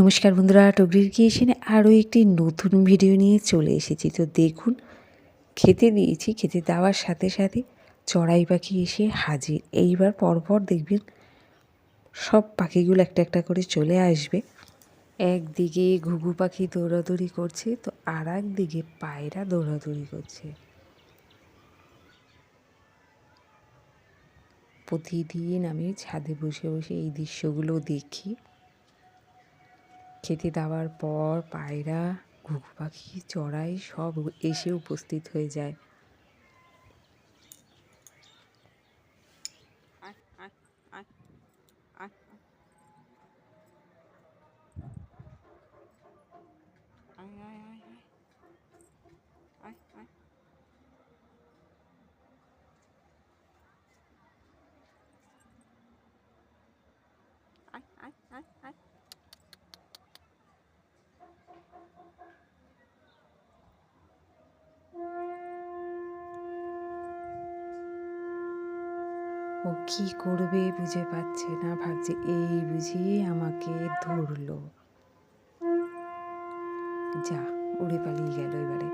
নমস্কার বন্ধুরা, টগরির কিচেনে আরও একটি নতুন ভিডিও নিয়ে চলে এসেছি। তো দেখুন, খেতে দিয়েছি, খেতে দেওয়ার সাথে সাথে চড়াই পাখি এসে হাজির। এইবার পরপর দেখবেন সব পাখিগুলো একটা একটা করে চলে আসবে। একদিকে ঘুঘু পাখি দৌড়াদৌড়ি করছে, তো আর একদিকে পায়রা দৌড়াদৌড়ি করছে। প্রতিদিন আমি ছাদে বসে বসে এই দৃশ্যগুলো দেখি। খেতে দেওয়ার পর পায়রা, ঘুঘু পাখি, চড়াই সব এসে উপস্থিত হয়ে যায়। ও কি করবে বুঝে পাচ্ছে না, ভাবছে এই বুঝি আমাকে ধরলো। যা, উড়ে পালিয়ে গেল এবারে।